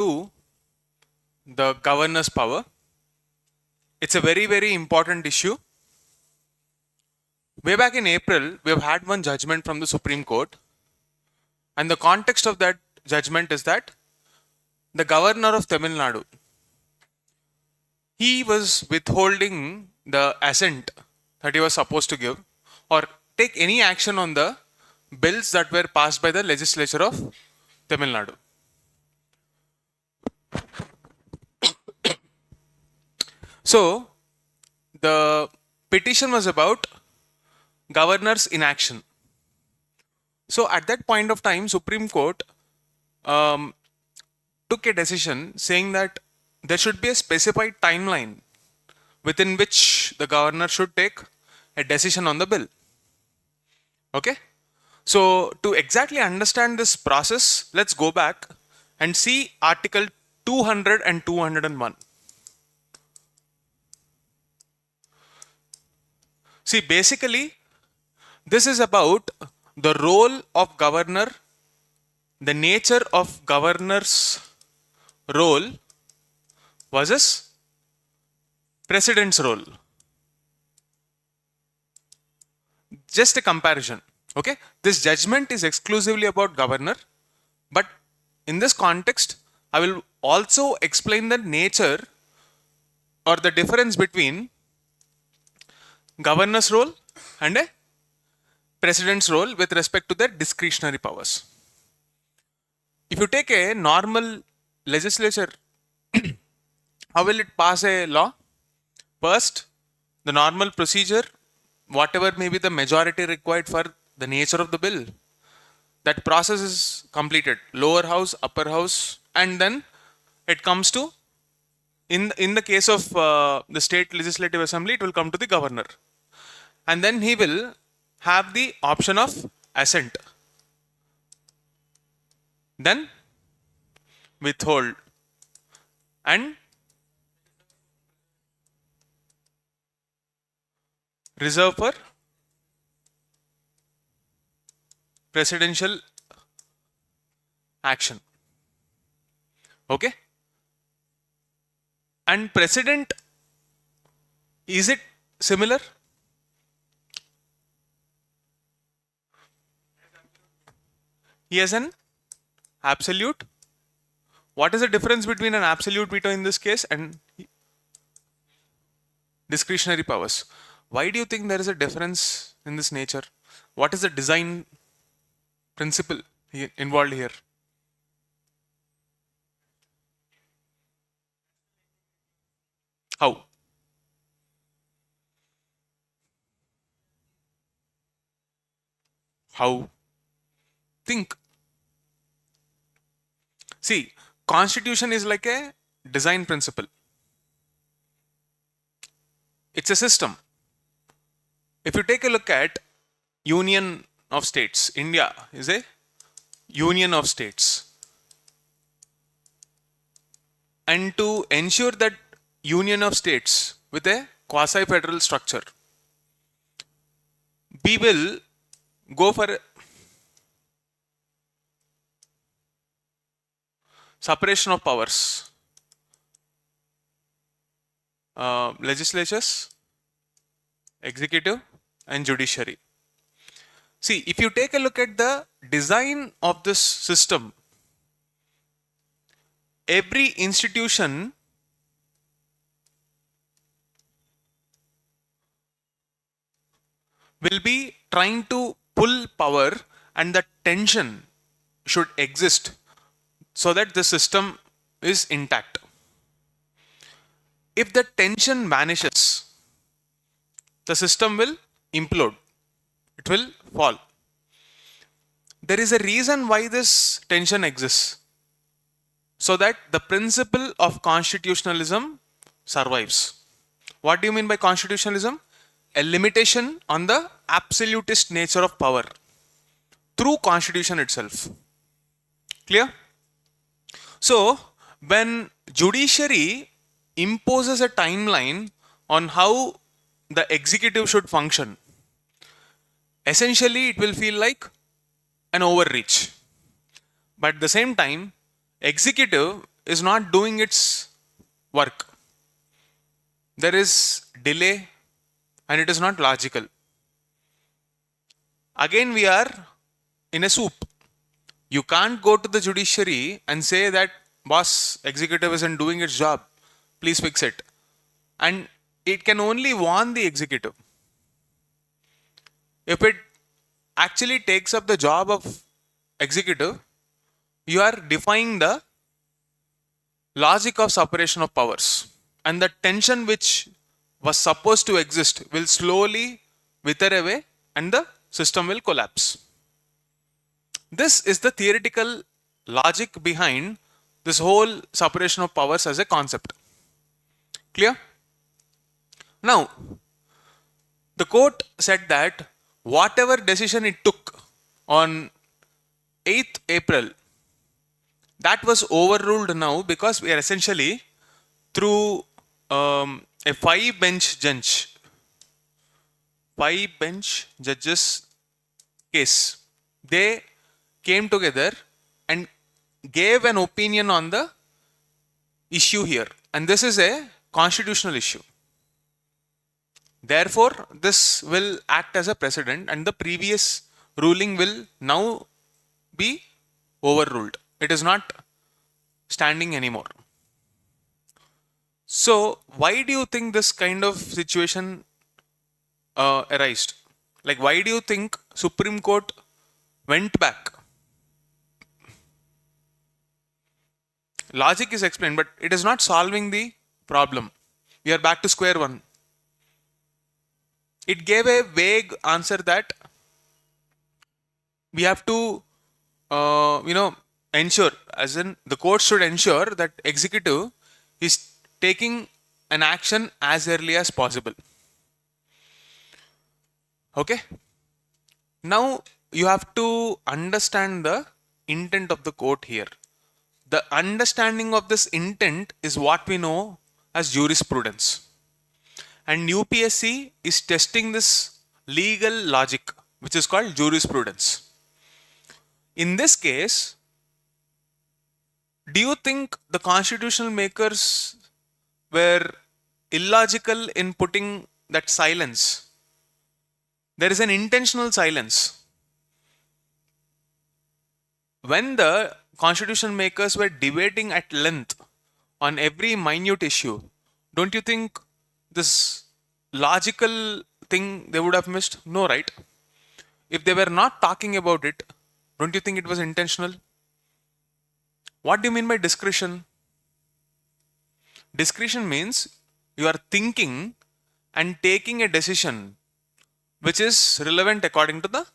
to the governor's power. It's a very, very important issue. Way back in April, we have had one judgment from the Supreme Court, and the context of that judgment is that the governor of Tamil Nadu, he was withholding the assent that he was supposed to give or take any action on the bills that were passed by the legislature of Tamil Nadu. So, the petition was about governor's inaction. So, at that point of time, Supreme Court took a decision saying that there should be a specified timeline within which the governor should take a decision on the bill. Okay? So, to exactly understand this process, let's go back and see Article 200 and 201. See, basically, this is about the role of governor, the nature of governor's role versus president's role. Just a comparison. Okay, this judgment is exclusively about governor, but in this context, I will also explain the nature or the difference between governor's role and a president's role with respect to their discretionary powers. If you take a normal legislature, how will it pass a law? First, the normal procedure, whatever may be the majority required for the nature of the bill, that process is completed. Lower house, upper house, and then it comes to, in the case of the state legislative assembly, it will come to the governor. And then he will have the option of assent. Then withhold and reserve for presidential action. Okay? And president, is it similar? He has an absolute. What is the difference between an absolute veto in this case and discretionary powers? Why do you think there is a difference in this nature? What is the design principle involved here? How? How? Think. See, constitution is like a design principle. It's a system. If you take a look at Union of States, India is a union of states. And to ensure that union of states with a quasi-federal structure, we will go for separation of powers. Legislatures, executive and judiciary. See, if you take a look at the design of this system, every institution will be trying to pull power, and the tension should exist so that the system is intact. If the tension vanishes, the system will implode. It will fall. There is a reason why this tension exists, so that the principle of constitutionalism survives. What do you mean by constitutionalism? A limitation on the absolutist nature of power through constitution itself. Clear? So, when judiciary imposes a timeline on how the executive should function, essentially it will feel like an overreach. But at the same time, executive is not doing its work. There is delay and it is not logical. Again, we are in a soup. You can't go to the judiciary and say that, boss, executive isn't doing its job, please fix it. And it can only warn the executive. If it actually takes up the job of executive, you are defying the logic of separation of powers. And the tension which was supposed to exist will slowly wither away and the system will collapse. This is the theoretical logic behind this whole separation of powers as a concept. Clear? Now, the court said that whatever decision it took on 8th April, that was overruled now because we are essentially through a five-bench judges case. They came together and gave an opinion on the issue here, and this is a constitutional issue. Therefore, this will act as a precedent and the previous ruling will now be overruled. It is not standing anymore. So, why do you think this kind of situation arised? Like, why do you think Supreme Court went back? Logic is explained, but it is not solving the problem. We are back to square one. It gave a vague answer that we have to, ensure, as in the court should ensure that executive is taking an action as early as possible. Okay. Now you have to understand the intent of the court here. The understanding of this intent is what we know as jurisprudence. And UPSC is testing this legal logic, which is called jurisprudence. In this case, do you think the constitutional makers were illogical in putting that silence? There is an intentional silence. When the constitution makers were debating at length on every minute issue, don't you think this logical thing they would have missed? No, right? If they were not talking about it, don't you think it was intentional? What do you mean by discretion? Discretion means you are thinking and taking a decision which is relevant according to the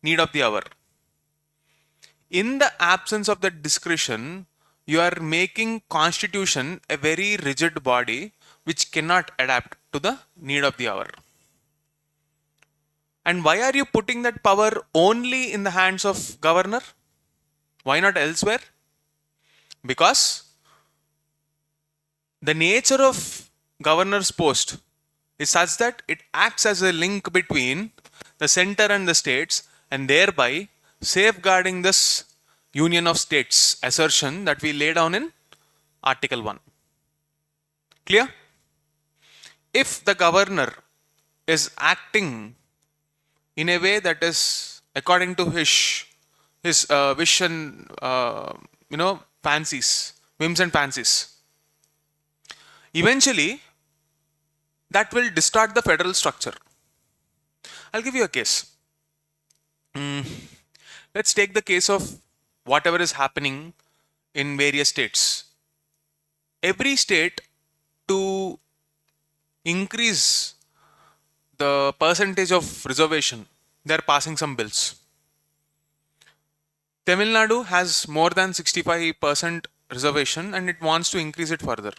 need of the hour. In the absence of that discretion, you are making constitution a very rigid body which cannot adapt to the need of the hour. And why are you putting that power only in the hands of governor? Why not elsewhere? Because the nature of governor's post is such that it acts as a link between the center and the states, and thereby safeguarding this union of states assertion that we lay down in Article 1. Clear? If the governor is acting in a way that is according to his wish and fancies, whims and fancies, eventually that will distort the federal structure. I'll give you a case. Let's take the case of whatever is happening in various states. Every state, to increase the percentage of reservation, they are passing some bills. Tamil Nadu has more than 65% reservation and it wants to increase it further.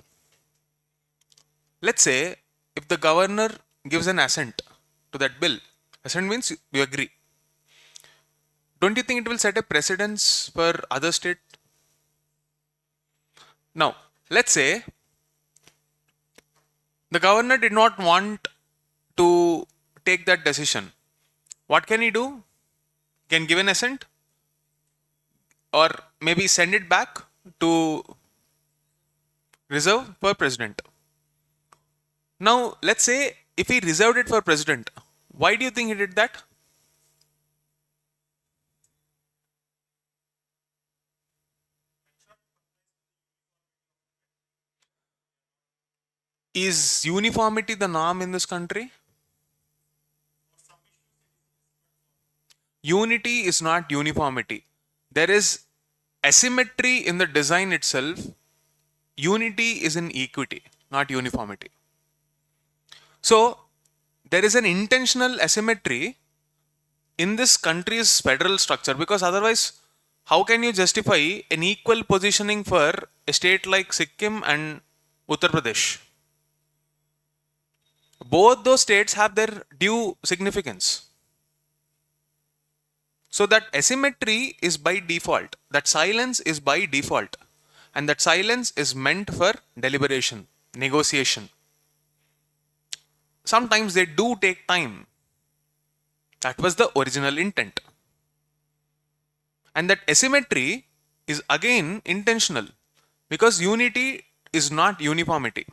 Let's say if the governor gives an assent to that bill, assent means you agree. Don't you think it will set a precedence for other states? Now, let's say the governor did not want to take that decision. What can he do? He can give an assent or maybe send it back to reserved for president. Now, let's say if he reserved it for president, why do you think he did that? Is uniformity the norm in this country? Unity is not uniformity. There is asymmetry in the design itself. Unity is in equity, not uniformity. So, there is an intentional asymmetry in this country's federal structure, because otherwise, how can you justify an equal positioning for a state like Sikkim and Uttar Pradesh? Both those states have their due significance. So that asymmetry is by default, that silence is by default, and that silence is meant for deliberation, negotiation. Sometimes they do take time. That was the original intent. And that asymmetry is again intentional, because unity is not uniformity.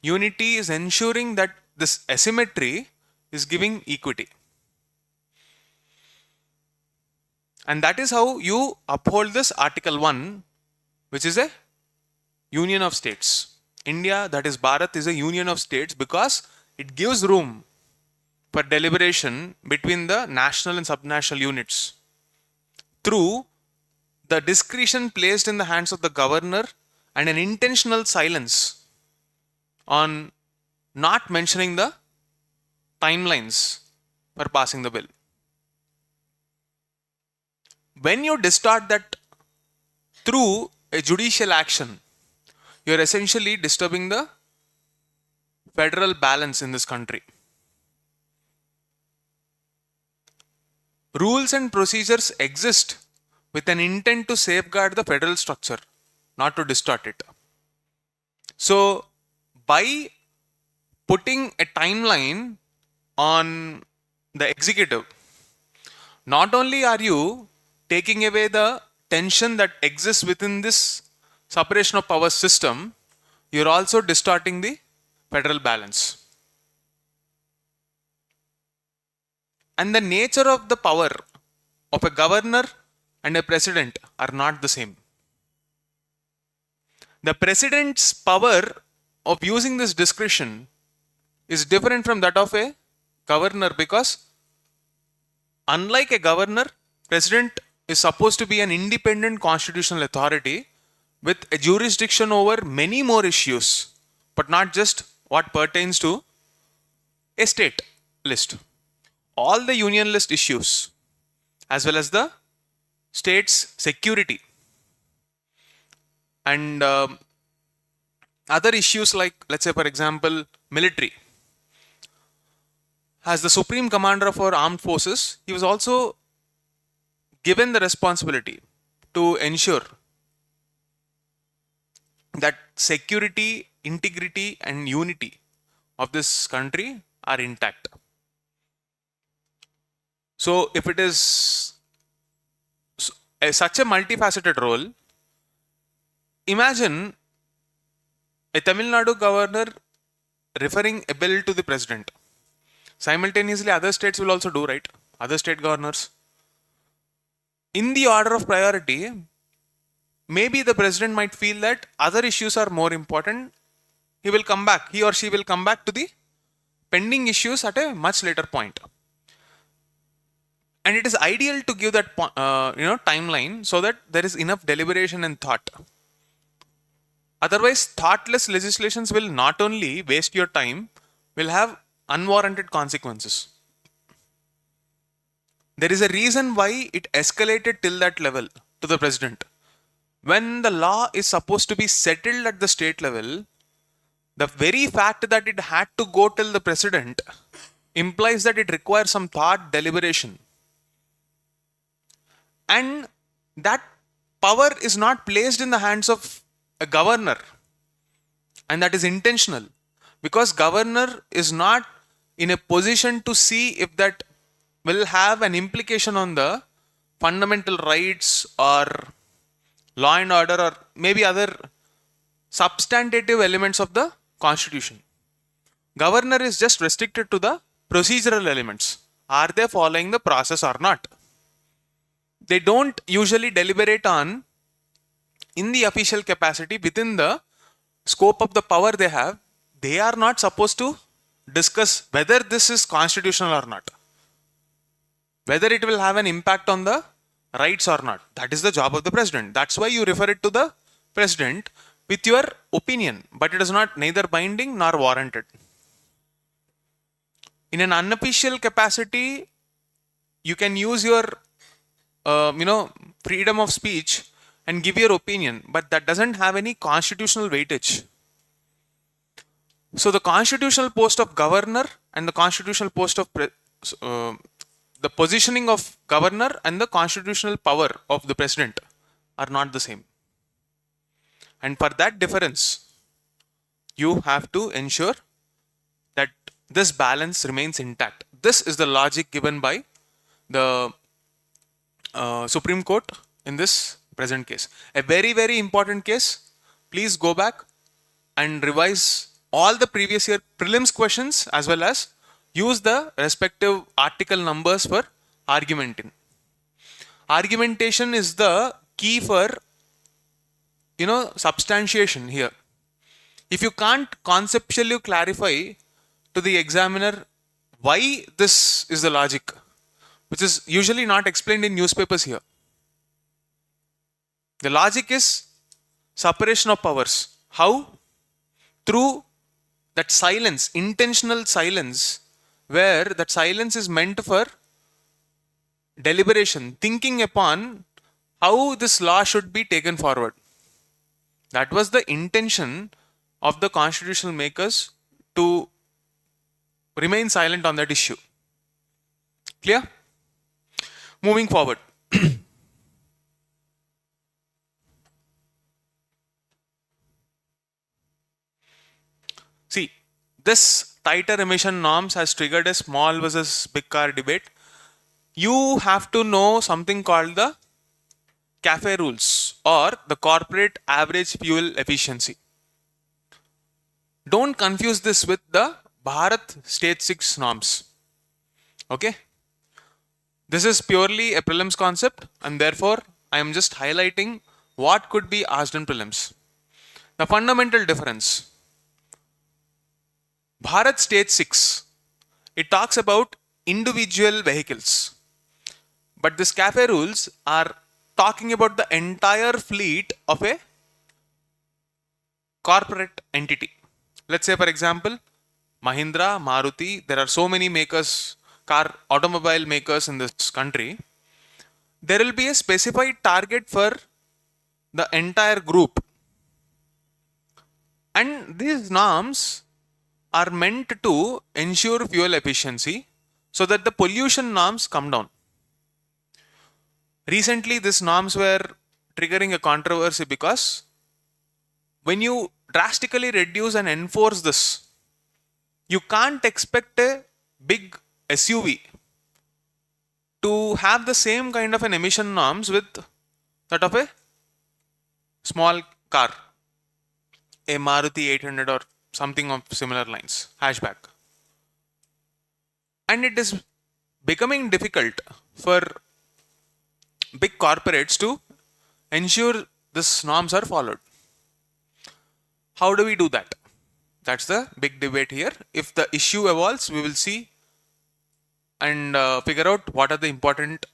Unity is ensuring that this asymmetry is giving equity. And that is how you uphold this Article 1, which is a union of states. India, that is Bharat, is a union of states because it gives room for deliberation between the national and subnational units through the discretion placed in the hands of the governor and an intentional silence on not mentioning the timelines for passing the bill. When you distort that through a judicial action, you are essentially disturbing the federal balance in this country. Rules and procedures exist with an intent to safeguard the federal structure, not to distort it. So, by putting a timeline on the executive, not only are you taking away the tension that exists within this separation of powers system, you're also distorting the federal balance. And the nature of the power of a governor and a president are not the same. The president's power of using this discretion is different from that of a governor, because unlike a governor, president is supposed to be an independent constitutional authority with a jurisdiction over many more issues, but not just what pertains to a state list. All the union list issues, as well as the state's security and other issues like, let's say for example, military. As the supreme commander of our armed forces, he was also given the responsibility to ensure that security, integrity and unity of this country are intact. So if it is such a multifaceted role, imagine a Tamil Nadu governor referring a bill to the president. Simultaneously, other states will also do, right? Other state governors. In the order of priority, maybe the president might feel that other issues are more important. He or she will come back to the pending issues at a much later point. And it is ideal to give that timeline so that there is enough deliberation and thought. Otherwise, thoughtless legislations will not only waste your time, will have unwarranted consequences. There is a reason why it escalated till that level to the president. When the law is supposed to be settled at the state level, the very fact that it had to go till the president implies that it requires some thought, deliberation. And that power is not placed in the hands of a governor, and that is intentional, because governor is not in a position to see if that will have an implication on the fundamental rights or law and order or maybe other substantive elements of the constitution. Governor is just restricted to the procedural elements. Are they following the process or not? They don't usually deliberate on in the official capacity within the scope of the power they have. They are not supposed to discuss whether this is constitutional or not, whether it will have an impact on the rights or not. That is the job of the president. That's why you refer it to the president with your opinion, but it is not neither binding nor warranted. In an unofficial capacity, you can use your freedom of speech and give your opinion, but that doesn't have any constitutional weightage. So the constitutional post of governor and the constitutional post of the positioning of governor and the constitutional power of the president are not the same. And for that difference, you have to ensure that this balance remains intact. This is the logic given by the Supreme Court in this present case. A very, very important case. Please go back and revise all the previous year prelims questions as well as use the respective article numbers for argumenting. Argumentation is the key for substantiation here. If you can't conceptually clarify to the examiner why this is the logic, which is usually not explained in newspapers here. The logic is separation of powers. How? Through that silence, intentional silence, where that silence is meant for deliberation, thinking upon how this law should be taken forward. That was the intention of the constitutional makers, to remain silent on that issue. Clear? Moving forward. See, this tighter emission norms has triggered a small versus big car debate. You have to know something called the CAFE rules, or the corporate average fuel efficiency. Don't confuse this with the Bharat Stage 6 norms. Okay? This is purely a prelims concept, and therefore I am just highlighting what could be asked in prelims. The fundamental difference. Bharat Stage 6, it talks about individual vehicles. But this CAFE rules are talking about the entire fleet of a corporate entity. Let's say, for example, Mahindra, Maruti, there are so many makers, automobile makers in this country. There will be a specified target for the entire group. And these norms are meant to ensure fuel efficiency so that the pollution norms come down. Recently, these norms were triggering a controversy because when you drastically reduce and enforce this, you can't expect a big SUV to have the same kind of an emission norms with that of a small car, a Maruti 800 or something of similar lines, hatchback. And it is becoming difficult for big corporates to ensure these norms are followed. How do we do that? That's the big debate here. If the issue evolves, we will see and figure out what are the important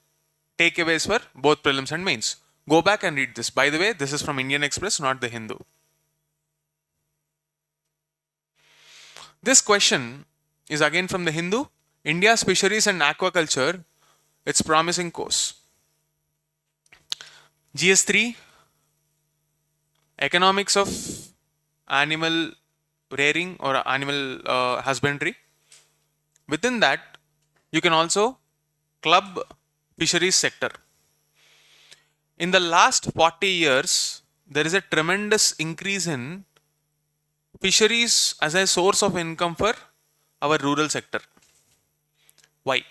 takeaways for both prelims and mains. Go back and read this. By the way, this is from Indian Express, not the Hindu. This question is again from the Hindu. India's fisheries and aquaculture, its promising course. GS3, economics of animal rearing or animal husbandry. Within that, you can also club fisheries sector. In the last 40 years, there is a tremendous increase in fisheries as a source of income for our rural sector. Why?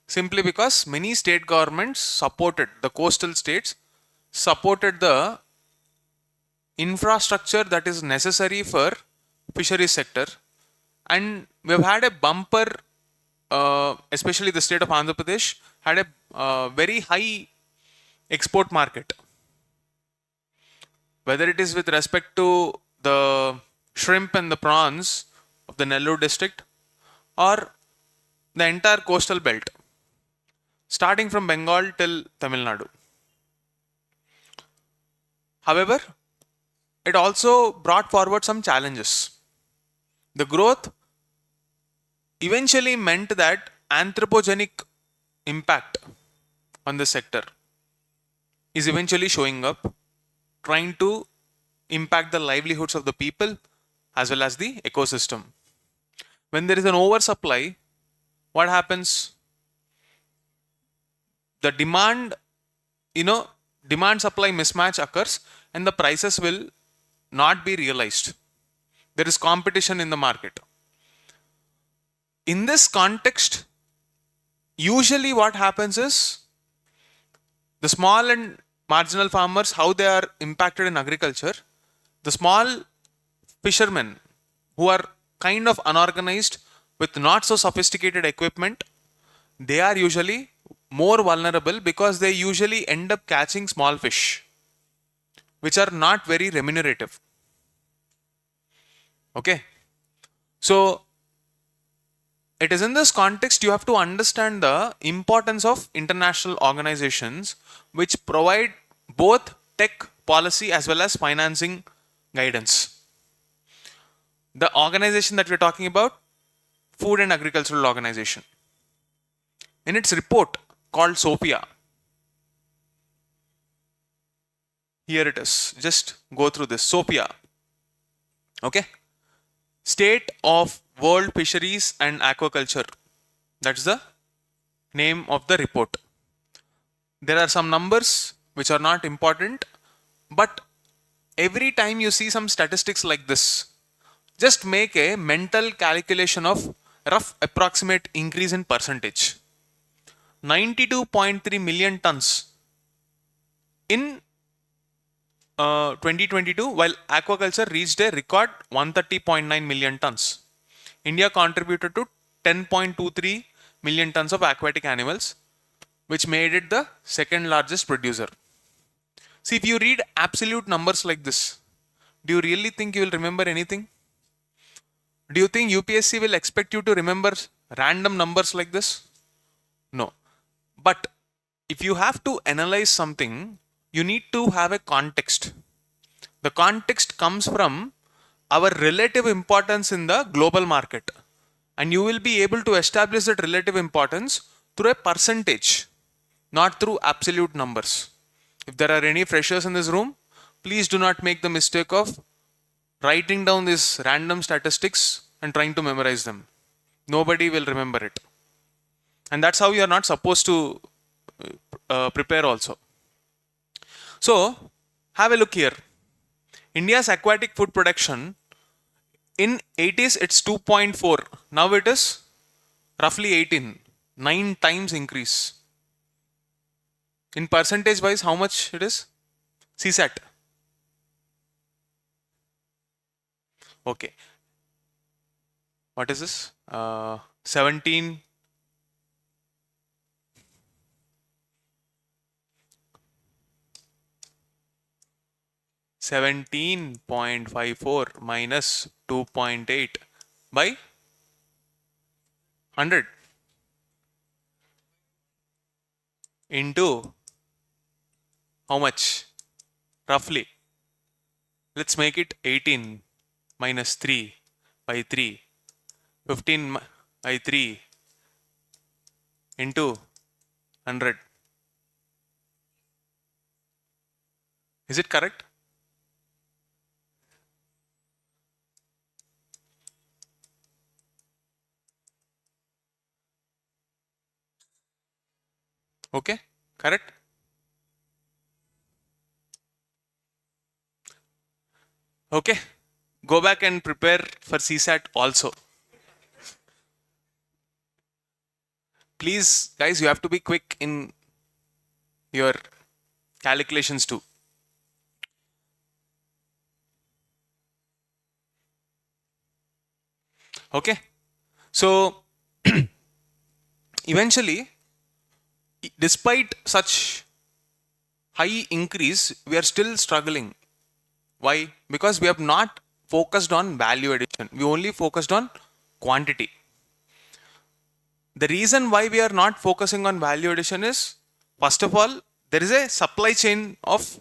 Simply because many state governments supported, the coastal states supported the infrastructure that is necessary for fisheries sector, and we've had a bumper, especially the state of Andhra Pradesh had a very high export market, whether it is with respect to the shrimp and the prawns of the Nellore district or the entire coastal belt, starting from Bengal till Tamil Nadu. However, it also brought forward some challenges. The growth eventually meant that anthropogenic impact on the sector is eventually showing up, trying to impact the livelihoods of the people as well as the ecosystem. When there is an oversupply, what happens? The demand supply mismatch occurs and the prices will not be realized. There is competition in the market. In this context, usually what happens is the small and marginal farmers, how they are impacted in agriculture, the small fishermen who are kind of unorganized with not so sophisticated equipment, they are usually more vulnerable because they usually end up catching small fish, which are not very remunerative. Okay. So, it is in this context you have to understand the importance of international organizations which provide both tech policy as well as financing guidance. The organization that we're talking about, Food and Agricultural Organization, in its report called SOPIA, here it is, just go through this, SOPIA, okay, State of World Fisheries and Aquaculture, that's the name of the report. There are some numbers which are not important, but every time you see some statistics like this, just make a mental calculation of rough approximate increase in percentage. 92.3 million tons in 2022, while aquaculture reached a record 130.9 million tons. India contributed to 10.23 million tons of aquatic animals, which made it the second largest producer. See, if you read absolute numbers like this, do you really think you will remember anything? Do you think UPSC will expect you to remember random numbers like this? No. But if you have to analyze something, you need to have a context. The context comes from our relative importance in the global market. And you will be able to establish that relative importance through a percentage, not through absolute numbers. If there are any freshers in this room, please do not make the mistake of writing down these random statistics and trying to memorize them. Nobody will remember it. And that's how you are not supposed to prepare also. So, have a look here. India's aquatic food production, in 80s it's 2.4. Now it is roughly 18. 9 times increase. In percentage wise, how much it is? CSAT. Okay. What is this? 17. 17.54 minus 2.8 by 100 into how much? Roughly. Let's make it 18 minus 3 by 3. 15 by 3 into 100. Is it correct? Okay, correct? Okay, go back and prepare for CSAT also. Please, guys, you have to be quick in your calculations too. Okay. So eventually, despite such high increase, we are still struggling. Why? Because we have not focused on value addition. We only focused on quantity. The reason why we are not focusing on value addition is, first of all, there is a supply chain of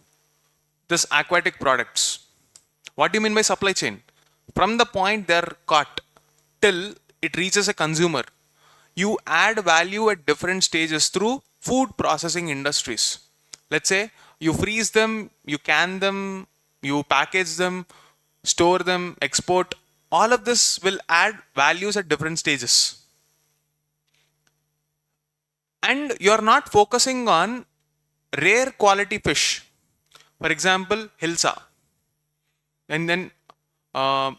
this aquatic products. What do you mean by supply chain? From the point they are caught till it reaches a consumer, you add value at different stages through food processing industries. Let's say you freeze them, you can them, you package them, store them, export. All of this will add values at different stages. And you're not focusing on rare quality fish. For example, hilsa. And then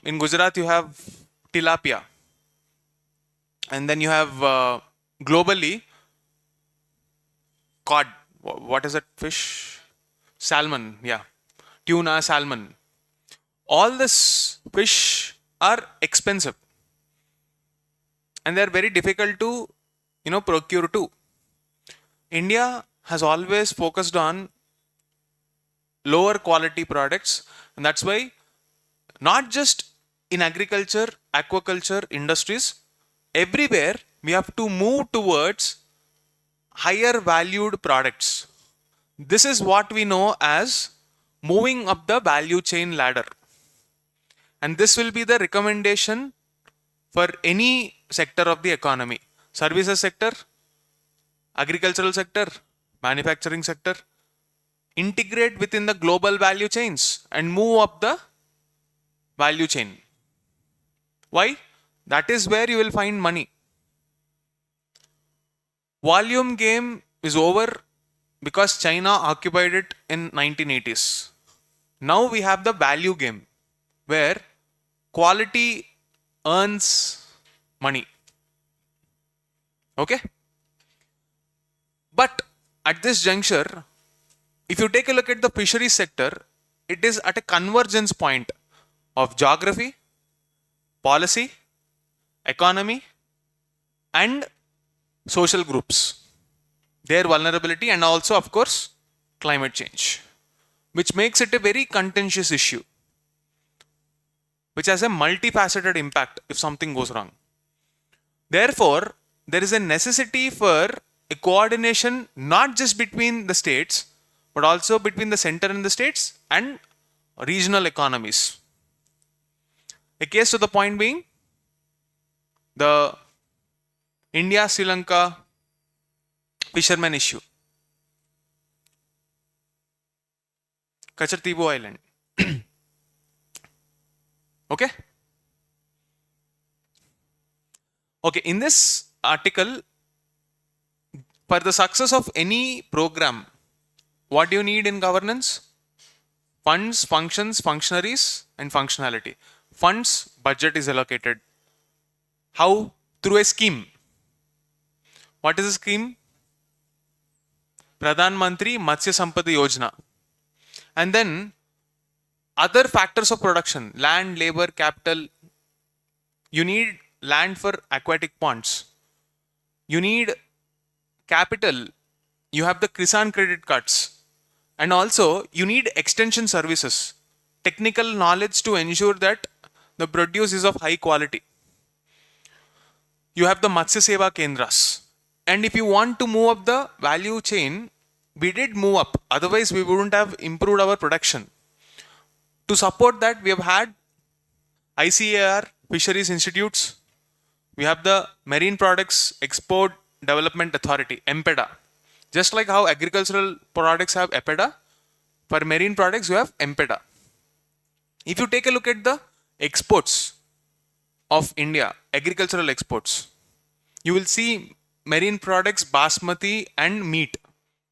in Gujarat, you have tilapia. And then you have globally cod. What is that fish? Salmon. Yeah. Tuna, salmon. All this fish are expensive. And they're very difficult to, procure too. India has always focused on lower quality products, and that's why not just in agriculture, aquaculture industries, everywhere we have to move towards higher valued products. This is what we know as moving up the value chain ladder. And this will be the recommendation for any sector of the economy. Services sector, agricultural sector, manufacturing sector. Integrate within the global value chains and move up the value chain. Why? That is where you will find money. Volume game is over because China occupied it in 1980s. Now we have the value game where quality earns money. Okay? But at this juncture, if you take a look at the fisheries sector, it is at a convergence point of geography, policy, economy, and social groups, their vulnerability, and also, of course, climate change, which makes it a very contentious issue, which has a multifaceted impact if something goes wrong. Therefore, there is a necessity for a coordination not just between the states, but also between the center and the states and regional economies. A case to the point being the India-Sri Lanka fishermen issue. Kachartibu Island. Okay? Okay, in this article, for the success of any program, what do you need in governance? Funds, functions, functionaries, and functionality. Funds, budget is allocated. How? Through a scheme. What is a scheme? Pradhan Mantri Matsya Sampada Yojana. And then other factors of production, land, labor, capital. You need land for aquatic ponds. You need capital. You have the Kisan credit cards. And also you need extension services, technical knowledge to ensure that the produce is of high quality. You have the Matsya Seva Kendras. And if you want to move up the value chain, we did move up. Otherwise, we wouldn't have improved our production. To support that, we have had ICAR Fisheries Institutes. We have the Marine Products Export Development Authority, MPEDA. Just like how agricultural products have EPEDA, for marine products you have MPEDA. If you take a look at the exports of India, agricultural exports, you will see marine products, basmati and meat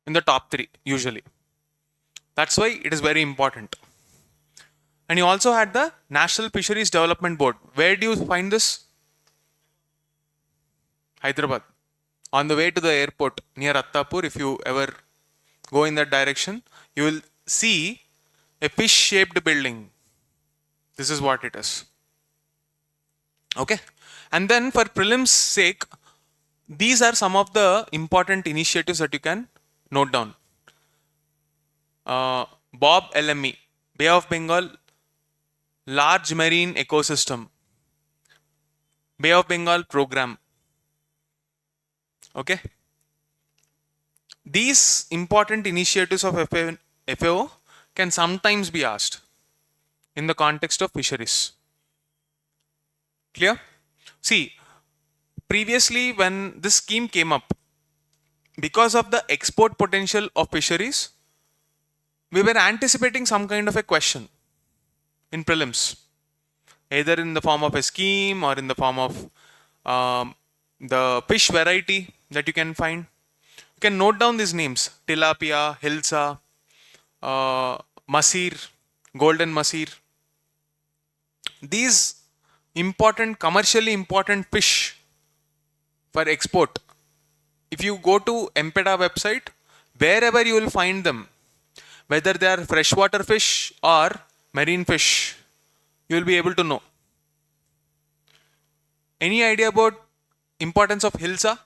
in the top 3 usually. That's why it is very important. And you also had the National Fisheries Development Board. Where do you find this? Hyderabad. On the way to the airport near Attapur, if you ever go in that direction, you will see a fish-shaped building. This is what it is. Okay. And then for prelims sake, these are some of the important initiatives that you can note down. Bob LME, Bay of Bengal Large Marine Ecosystem, Bay of Bengal Program. Okay. These important initiatives of FAO can sometimes be asked in the context of fisheries. Clear? See, previously when this scheme came up, because of the export potential of fisheries, we were anticipating some kind of a question in prelims, either in the form of a scheme or in the form of the fish variety that you can find. You can note down these names: tilapia, hilsa, masir, golden masir. These important, commercially important fish for export. If you go to Empeda website, wherever you will find them, whether they are freshwater fish or marine fish, you will be able to know. Any idea about importance of hilsa?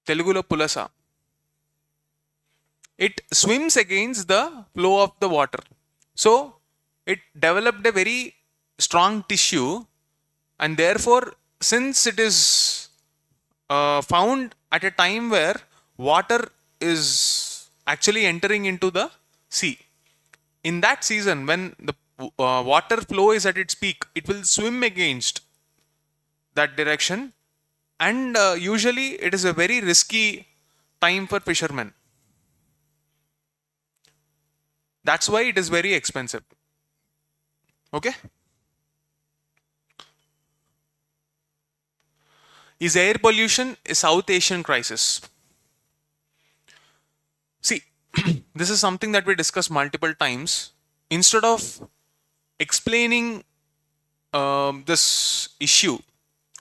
Telugulo pulasa. It swims against the flow of the water. So it developed a very strong tissue, and therefore, since it is found at a time where water is actually entering into the sea, in that season when the water flow is at its peak, it will swim against that direction, and usually it is a very risky time for fishermen. That's why it is very expensive. Okay. Is air pollution a South Asian crisis? See, this is something that we discussed multiple times. Instead of explaining this issue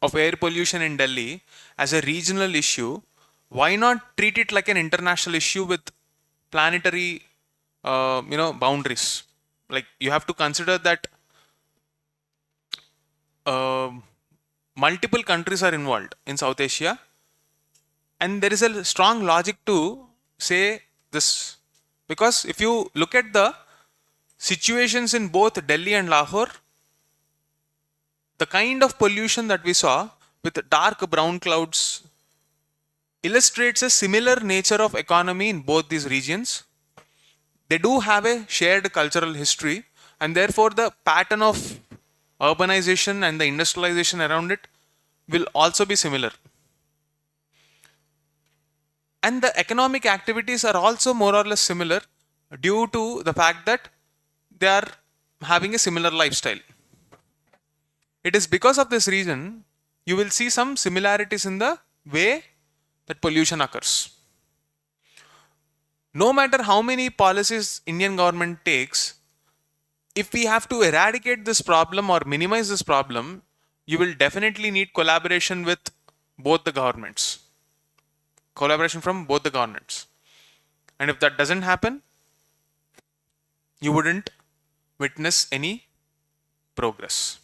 of air pollution in Delhi as a regional issue, why not treat it like an international issue with planetary, boundaries? Like, you have to consider that multiple countries are involved in South Asia, and there is a strong logic to say this, because if you look at the situations in both Delhi and Lahore, the kind of pollution that we saw with dark brown clouds illustrates a similar nature of economy in both these regions. They do have a shared cultural history, and therefore the pattern of urbanization and the industrialization around it will also be similar. And the economic activities are also more or less similar due to the fact that they are having a similar lifestyle. It is because of this reason you will see some similarities in the way that pollution occurs. No matter how many policies Indian government takes, if we have to eradicate this problem or minimize this problem, you will definitely need collaboration with both the governments. Collaboration from both the governments. And if that doesn't happen, you wouldn't witness any progress.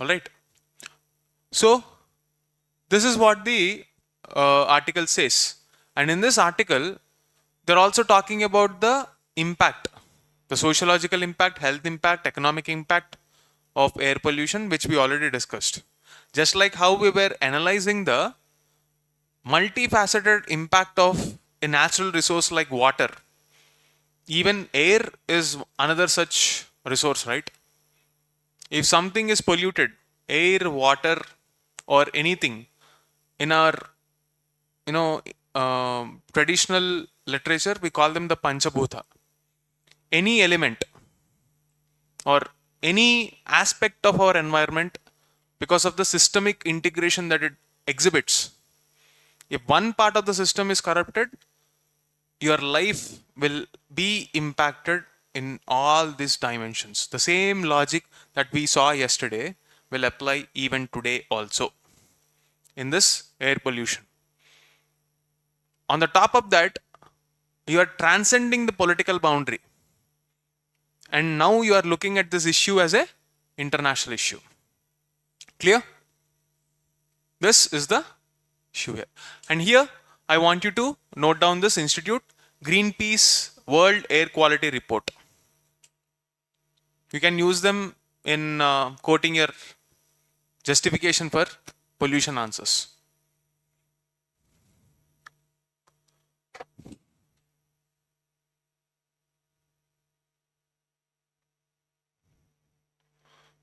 Alright. So, this is what the article says. And in this article, they're also talking about the impact, the sociological impact, health impact, economic impact of air pollution, which we already discussed. Just like how we were analyzing the multifaceted impact of a natural resource like water, even air is another such resource, right? If something is polluted, air, water, or anything, in our traditional literature, we call them the Panchabhuta. Any element or any aspect of our environment, because of the systemic integration that it exhibits, if one part of the system is corrupted, your life will be impacted in all these dimensions. The same logic that we saw yesterday will apply even today also in this air pollution. On the top of that, you are transcending the political boundary. And now you are looking at this issue as a international issue. Clear? This is the issue here. And here I want you to note down this institute, Greenpeace World Air Quality Report. You can use them in quoting your justification for pollution answers.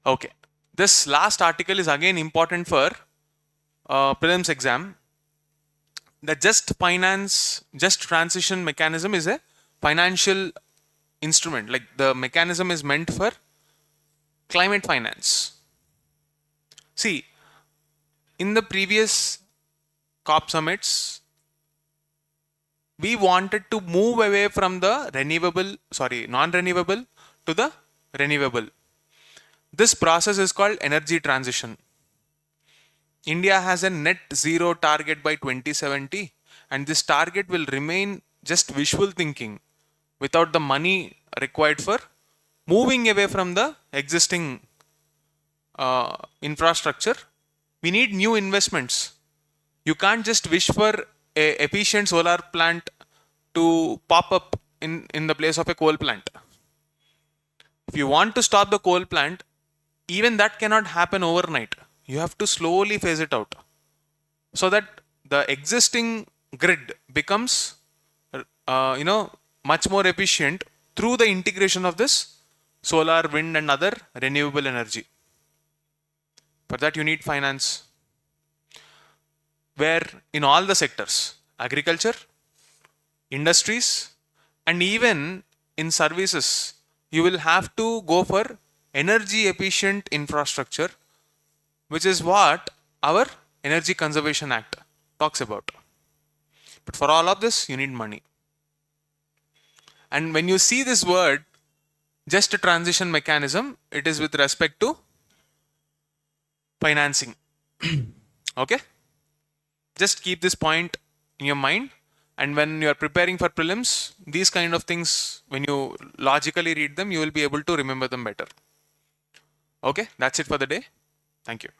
Okay. This last article is again important for prelims exam. The just transition mechanism is a financial instrument. Like the mechanism is meant for climate finance. See, in the previous COP summits, we wanted to move away from the non-renewable to the renewable. This process is called energy transition. India has a net zero target by 2070, and this target will remain just wishful thinking without the money required for moving away from the existing infrastructure. We need new investments. You can't just wish for a efficient solar plant to pop up in the place of a coal plant. If you want to stop the coal plant, even that cannot happen overnight. You have to slowly phase it out so that the existing grid becomes much more efficient through the integration of this solar, wind and other renewable energy. For that you need finance, where in all the sectors, agriculture, industries and even in services, you will have to go for energy efficient infrastructure, which is what our Energy Conservation Act talks about. But for all of this, you need money. And when you see this word, just a transition mechanism, it is with respect to financing. Okay? Just keep this point in your mind. And when you are preparing for prelims, these kind of things, when you logically read them, you will be able to remember them better. Okay, that's it for the day. Thank you.